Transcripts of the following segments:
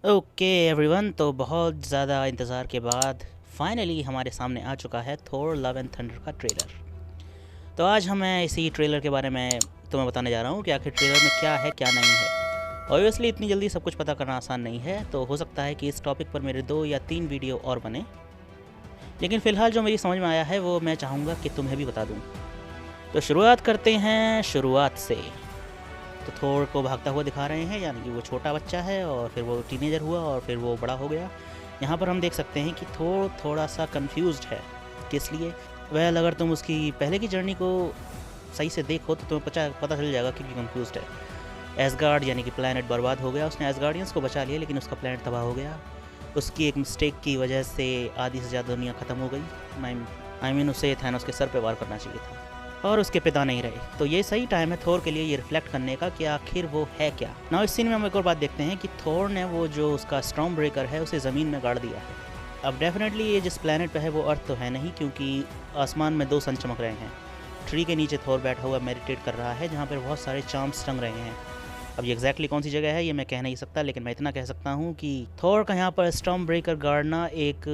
Okay everyone, तो बहुत ज़्यादा इंतज़ार के बाद फाइनली हमारे सामने आ चुका है थोर लव एंड थंडर का ट्रेलर। तो आज मैं इसी ट्रेलर के बारे में तुम्हें बताने जा रहा हूँ कि आखिर ट्रेलर में क्या है क्या नहीं है। ऑब्वियसली इतनी जल्दी सब कुछ पता करना आसान नहीं है, तो हो सकता है कि इस टॉपिक पर मेरे 2 या 3 वीडियो और बने, लेकिन फ़िलहाल जो मेरी समझ में आया है वो मैं चाहूँगा कि तुम्हें भी बता दूँ। तो शुरुआत करते हैं शुरुआत से। तो थोर को भागता हुआ दिखा रहे हैं, यानी कि वो छोटा बच्चा है और फिर वो टीनेजर हुआ और फिर वो बड़ा हो गया। यहाँ पर हम देख सकते हैं कि थोर थोड़ा सा कंफ्यूज्ड है। किस लिए? वेल, अगर तुम उसकी पहले की जर्नी को सही से देखो तो तुम्हें पता चल जाएगा कि कंफ्यूज्ड है। एसगार्ड यानी कि प्लैनेट बर्बाद हो गया, उसने एसगार्डियंस को बचा लिया लेकिन उसका प्लैनेट तबाह हो गया। उसकी एक मिस्टेक की वजह से आधी से ज़्यादा दुनिया ख़त्म हो गई। आई मीन उसे थैनोस के सर पे वार करना चाहिए था और उसके पिता नहीं रहे। तो ये सही टाइम है थोर के लिए ये रिफ्लेक्ट करने का कि आखिर वो है क्या। ना इस सीन में हम एक और बात देखते हैं कि थोर ने वो जो उसका स्टॉर्म ब्रेकर है उसे ज़मीन में गाड़ दिया है। अब डेफिनेटली ये जिस प्लेनेट पे है वो अर्थ तो है नहीं, क्योंकि आसमान में 2 सन चमक रहे हैं। ट्री के नीचे थोर बैठा हुआ मेडिटेट कर रहा है, जहाँ पर बहुत सारे चार्म्स टंग रहे हैं। अब ये एग्जैक्टली कौन सी जगह है ये मैं कह नहीं सकता, लेकिन मैं इतना कह सकता हूँ कि थोर का यहाँ पर स्टॉर्म ब्रेकर गाड़ना एक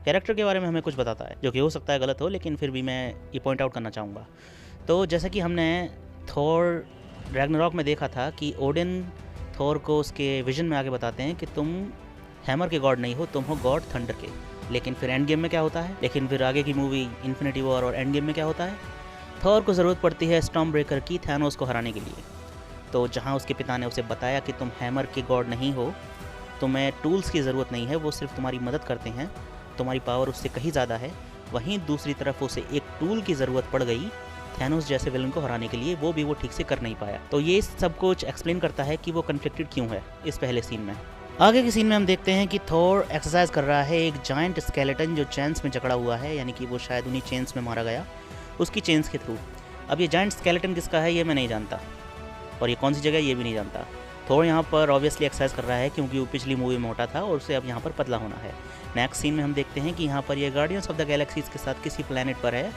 कैरेक्टर के बारे में हमें कुछ बताता है, जो कि हो सकता है गलत हो, लेकिन फिर भी मैं ये पॉइंट आउट करना चाहूँगा। तो जैसा कि हमने थोर रैग्नारॉक में देखा था कि ओडिन थोर को उसके विजन में आके बताते हैं कि तुम हैमर के गॉड नहीं हो, तुम हो गॉड थंडर के। लेकिन फिर एंड गेम में क्या होता है, लेकिन फिर आगे की मूवी इन्फिनिटी वॉर और एंड गेम में क्या होता है, थोर को ज़रूरत पड़ती है स्टॉर्म ब्रेकर की थैनोस को हराने के लिए। तो जहाँ उसके पिता ने उसे बताया कि तुम हैमर के गॉड नहीं हो, तुम्हें टूल्स की ज़रूरत नहीं है, वो सिर्फ तुम्हारी मदद करते हैं, तुम्हारी पावर उससे कहीं ज़्यादा है। वहीं दूसरी तरफ उसे एक टूल की ज़रूरत पड़ गई थैनोस जैसे विलन को हराने के लिए, वो भी वो ठीक से कर नहीं पाया। तो ये सब कुछ एक्सप्लेन करता है कि वो कन्फ्लिक्टेड क्यों है इस पहले सीन में। आगे के सीन में हम देखते हैं कि थोर एक्सरसाइज कर रहा है एक जायंट स्केलेटन जो चेन्स में जकड़ा हुआ है, यानी कि वो शायद उन्हीं चेन्स में मारा गया, उसकी चेन्स के थ्रू। अब ये जायंट स्केलेटन किसका है ये मैं नहीं जानता, और ये कौन सी जगह ये भी नहीं जानता। थोर यहाँ पर ऑब्वियसली एक्सरसाइज कर रहा है क्योंकि वो पिछली मूवी में मोटा था और उसे अब यहाँ पर पतला होना है। नेक्स्ट सीन में हम देखते हैं कि यहाँ पर ये गार्डियंस ऑफ द गैलेक्सीज के साथ किसी प्लेनेट पर है,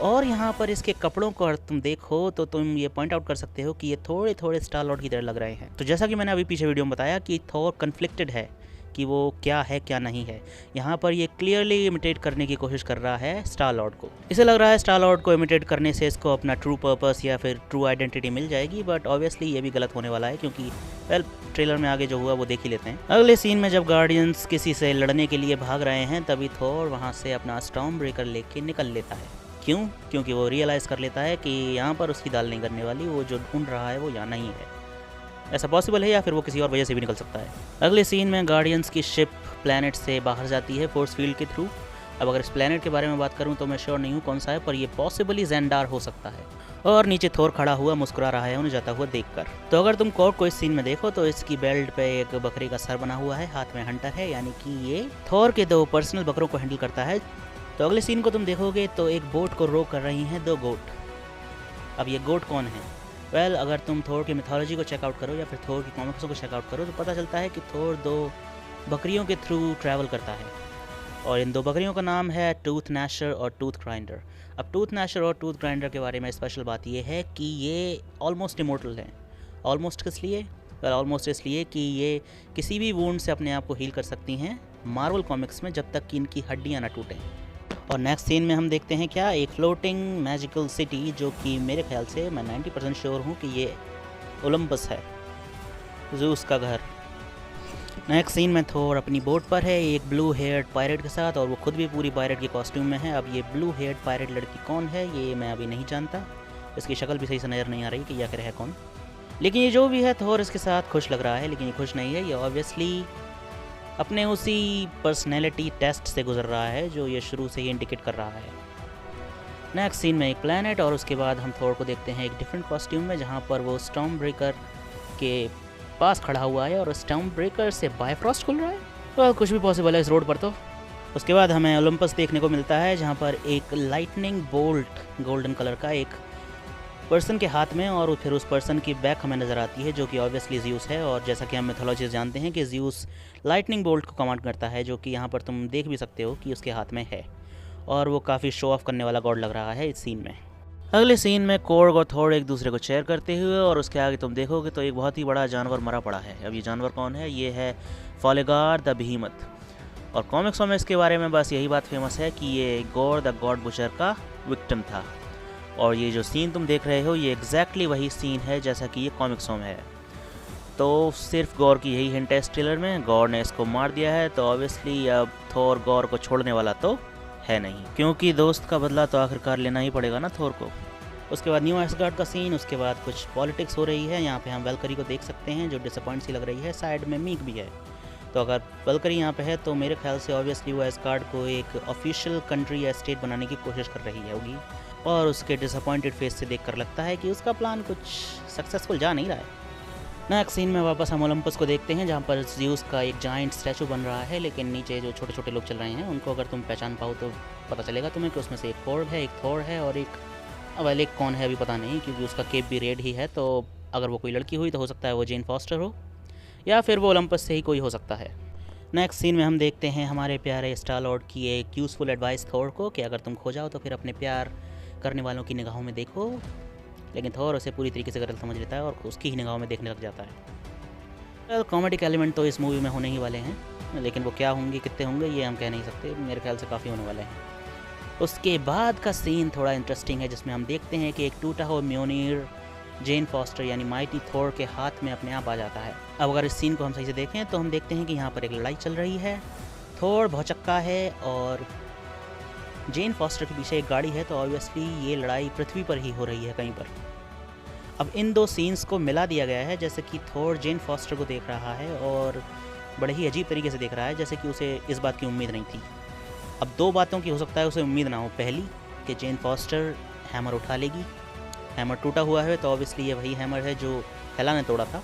और यहाँ पर इसके कपड़ों को अगर तुम देखो तो तुम ये पॉइंट आउट कर सकते हो कि ये थोड़े थोड़े स्टार लॉर्ड की तरह लग रहे हैं। तो जैसा कि मैंने अभी पीछे वीडियो में बताया कि थोर कन्फ्लिक्टेड है कि वो क्या है क्या नहीं है। यहाँ पर ये क्लियरली इमिटेट करने की कोशिश कर रहा है स्टार लॉर्ड को। इसे लग रहा है स्टार लॉर्ड को इमिटेट करने से इसको अपना ट्रू पर्पस या फिर ट्रू आइडेंटिटी मिल जाएगी, बट ऑब्वियसली ये भी गलत होने वाला है, क्योंकि वेल ट्रेलर में आगे जो हुआ वो देख ही लेते हैं। अगले सीन में जब गार्डियंस किसी से लड़ने के लिए भाग रहे हैं तभी थोर वहाँ से अपना स्टॉर्म ब्रेकर लेके निकल लेता है। क्यों? क्योंकि वो रियलाइज़ कर लेता है कि यहाँ पर उसकी दाल नहीं करने वाली, वो जो ढूंढ रहा है वो यहाँ नहीं है। ऐसा पॉसिबल है या फिर वो किसी और वजह से भी निकल सकता है। अगले सीन में गार्डियंस की शिप प्लैनेट से बाहर जाती है फोर्स फील्ड के थ्रू। अब अगर इस प्लैनेट के बारे में बात करूं तो मैं श्योर नहीं हूं कौन सा है, पर ये पॉसिबली ज़ेंडार हो सकता है। और नीचे थोर खड़ा हुआ मुस्कुरा रहा है उन्हें जाता हुआ देखकर। तो अगर तुम कॉर्क को इस सीन में देखो तो इसकी बेल्ट पे एक बकरी का सर बना हुआ है, हाथ में हंटर है, यानी कि ये थोर के 2 पर्सनल बकरों को हैंडल करता है। तो अगले सीन को तुम देखोगे तो एक बोट को रो कर रही हैं 2 गोट। अब ये गोट कौन है? वेल, अगर तुम थोर की मिथोलॉजी को चेकआउट करो या फिर थोर की कॉमिक्सों को चेकआउट करो तो पता चलता है कि थोर 2 बकरियों के थ्रू ट्रैवल करता है, और इन 2 बकरियों का नाम है टूथ नैशर और टूथ ग्राइंडर। अब टूथ नैशर और टूथ ग्राइंडर के बारे में स्पेशल बात यह है कि ये ऑलमोस्ट इमोर्टल हैं। ऑलमोस्ट किस लिए? वेल, ऑलमोस्ट इसलिए कि ये किसी भी वुंड से अपने आप को हील कर सकती हैं मार्वल कॉमिक्स में, जब तक कि इनकी हड्डियाँ ना टूटें। और नेक्स्ट सीन में हम देखते हैं क्या, एक फ्लोटिंग मैजिकल सिटी, जो कि मेरे ख्याल से मैं 90% श्योर हूँ कि ये ओलंपस है, ज़ूस का घर। नेक्स्ट सीन में थोर अपनी बोट पर है एक ब्लू हेयर्ड पायरेट के साथ, और वो खुद भी पूरी पायरेट के कॉस्ट्यूम में है। अब ये ब्लू हेयर्ड पायरेट लड़की कौन है ये मैं अभी नहीं जानता, इसकी शक्ल भी सही से नज़र नहीं आ रही कि आखिर है कौन। लेकिन ये जो भी है थोर इसके साथ खुश लग रहा है, लेकिन ये खुश नहीं है, ये ऑब्वियसली अपने उसी पर्सनैलिटी टेस्ट से गुजर रहा है जो ये शुरू से ही इंडिकेट कर रहा है। नेक्स्ट सीन में एक प्लैनेट, और उसके बाद हम थोर को देखते हैं एक डिफरेंट कॉस्ट्यूम में, जहाँ पर वो स्टॉर्म ब्रेकर के पास खड़ा हुआ है और स्टॉर्म ब्रेकर से बायफ्रॉस्ट खुल रहा है। तो कुछ भी पॉसिबल है इस रोड पर। तो उसके बाद हमें ओलंपस देखने को मिलता है, जहाँ पर एक लाइटनिंग बोल्ट गोल्डन कलर का एक पर्सन के हाथ में, और फिर उस पर्सन की बैक हमें नज़र आती है जो कि ऑब्वियसली ज़्यूस है। और जैसा कि हम मिथोलॉजी जानते हैं कि ज़्यूस लाइटनिंग बोल्ट को कमांड करता है, जो कि यहाँ पर तुम देख भी सकते हो कि उसके हाथ में है, और वो काफ़ी शो ऑफ करने वाला गॉड लग रहा है इस सीन में। अगले सीन में कोर्ग और थोर एक दूसरे को शेयर करते हुए, और उसके आगे तुम देखोगे तो एक बहुत ही बड़ा जानवर मरा पड़ा है। अब ये जानवर कौन है? ये है फॉलेगार द बीहीमथ। और कॉमिक्सों में इसके बारे में बस यही बात फेमस है कि ये गोर द गॉड बुचर का विक्टिम था। और ये जो सीन तुम देख रहे हो ये एग्जैक्टली वही सीन है जैसा कि ये कॉमिक्सों में है। तो सिर्फ गॉर की यही हिंट है इस ट्रेलर में, गॉर ने इसको मार दिया है, तो ऑब्वियसली अब थोर गॉर को छोड़ने वाला तो है नहीं, क्योंकि दोस्त का बदला तो आखिरकार लेना ही पड़ेगा ना थोर को। उसके बाद न्यू एसगार्ड का सीन, उसके बाद कुछ पॉलिटिक्स हो रही है। यहाँ पे हम वेलकरी को देख सकते हैं जो डिसअपॉइंट सी लग रही है, साइड में मीक भी है। तो अगर वेलकरी यहाँ पे है तो मेरे ख्याल से ऑब्वियसली वो एसगार्ड को एक ऑफिशियल कंट्री या स्टेट बनाने की कोशिश कर रही होगी, और उसके डिसअपॉइंटेड फेस से देखकर लगता है कि उसका प्लान कुछ सक्सेसफुल जा नहीं रहा है। नेक्स्ट सीन में वापस हम ओलंपस को देखते हैं जहाँ पर ज़्यूस का एक जाइंट स्टैचू बन रहा है, लेकिन नीचे जो छोटे छोटे लोग चल रहे हैं उनको अगर तुम पहचान पाओ तो पता चलेगा तुम्हें कि उसमें से एक कोर्ग है, एक थोर है, और एक कौन है अभी पता नहीं, क्योंकि उसका केप भी रेड ही है। तो अगर वो कोई लड़की हुई तो हो सकता है वो जेन फॉस्टर हो, या फिर वो ओलंपस से ही कोई हो सकता है। नेक्स्ट सीन में हम देखते हैं हमारे प्यारे स्टार लॉर्ड की एक यूज़फुल एडवाइस थोर को कि अगर तुम खो जाओ तो फिर अपने प्यार करने वालों की निगाहों में देखो, लेकिन थोर उसे पूरी तरीके से गलत समझ लेता है और उसकी ही निगाहों में देखने लग जाता है। कॉमेडिक एलिमेंट तो इस मूवी में होने ही वाले हैं, लेकिन वो क्या होंगे, कितने होंगे, ये हम कह नहीं सकते। मेरे ख्याल से काफ़ी होने वाले हैं। उसके बाद का सीन थोड़ा इंटरेस्टिंग है, जिसमें हम देखते हैं कि एक टूटा हुआ म्योनिर जेन फॉस्टर यानी माइटी थोर के हाथ में अपने आप आ जाता है। अब अगर इस सीन को हम सही से देखें तो हम देखते हैं कि यहाँ पर एक लड़ाई चल रही है, थोर भौचक्का है और जेन फॉस्टर के पीछे एक गाड़ी है, तो ऑब्वियसली ये लड़ाई पृथ्वी पर ही हो रही है कहीं पर। अब इन दो सीन्स को मिला दिया गया है, जैसे कि थोर जेन फॉस्टर को देख रहा है और बड़े ही अजीब तरीके से देख रहा है, जैसे कि उसे इस बात की उम्मीद नहीं थी। अब दो बातों की हो सकता है उसे उम्मीद ना हो, पहली कि जेन फॉस्टर हैमर उठा लेगी, हैमर टूटा हुआ है तो ऑब्वियसली ये वही हैमर है जो हेला ने तोड़ा था।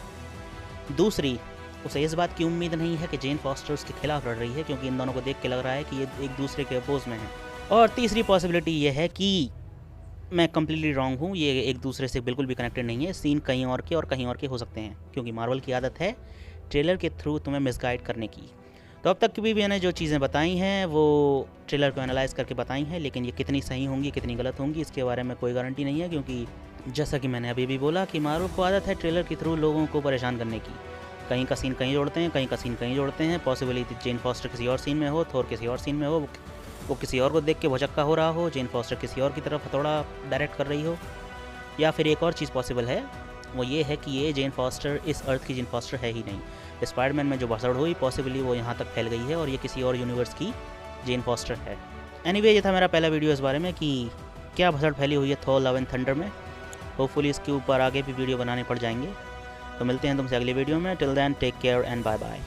दूसरी, उसे इस बात की उम्मीद नहीं है कि जेन फॉस्टर उसके खिलाफ लड़ रही है, क्योंकि इन दोनों को देख के लग रहा है कि ये एक दूसरे के अपोज में हैं। और तीसरी पॉसिबिलिटी ये है कि मैं कम्प्लीटली रॉन्ग हूँ, ये एक दूसरे से बिल्कुल भी कनेक्टेड नहीं है, सीन कहीं और के और कहीं और के हो सकते हैं, क्योंकि मार्वल की आदत है ट्रेलर के थ्रू तुम्हें मिसगाइड करने की। तो अब तक भी मैंने जो चीज़ें बताई हैं वो ट्रेलर को एनालाइज़ करके बताई हैं, लेकिन ये कितनी सही होंगी कितनी गलत होंगी इसके बारे में कोई गारंटी नहीं है, क्योंकि जैसा कि मैंने अभी भी बोला कि मार्वल को आदत है ट्रेलर के थ्रू लोगों को परेशान करने की। कहीं का सीन कहीं जोड़ते हैं, कहीं का सीन कहीं जोड़ते हैं। पॉसिबली जेन फॉस्टर किसी और सीन में हो, थोर किसी और सीन में हो, वो किसी और को देख के भौचक्का हो रहा हो, जेन फॉस्टर किसी और की तरफ हथौड़ा डायरेक्ट कर रही हो, या फिर एक और चीज़ पॉसिबल है, वो ये है कि ये जेन फॉस्टर इस अर्थ की जेन फॉस्टर है ही नहीं। स्पाइडरमैन में जो भसड़ हुई पॉसिबली वो यहाँ तक फैल गई है और ये किसी और यूनिवर्स की जेन फॉस्टर है। एनीवे, ये था मेरा पहला वीडियो इस बारे में कि क्या भसड़ फैली हुई है थॉर लव एंड थंडर में। होपफुली इसके ऊपर आगे भी वीडियो बनाने पड़ जाएंगे। तो मिलते हैं तुमसे अगली वीडियो में। Till then take care and bye bye.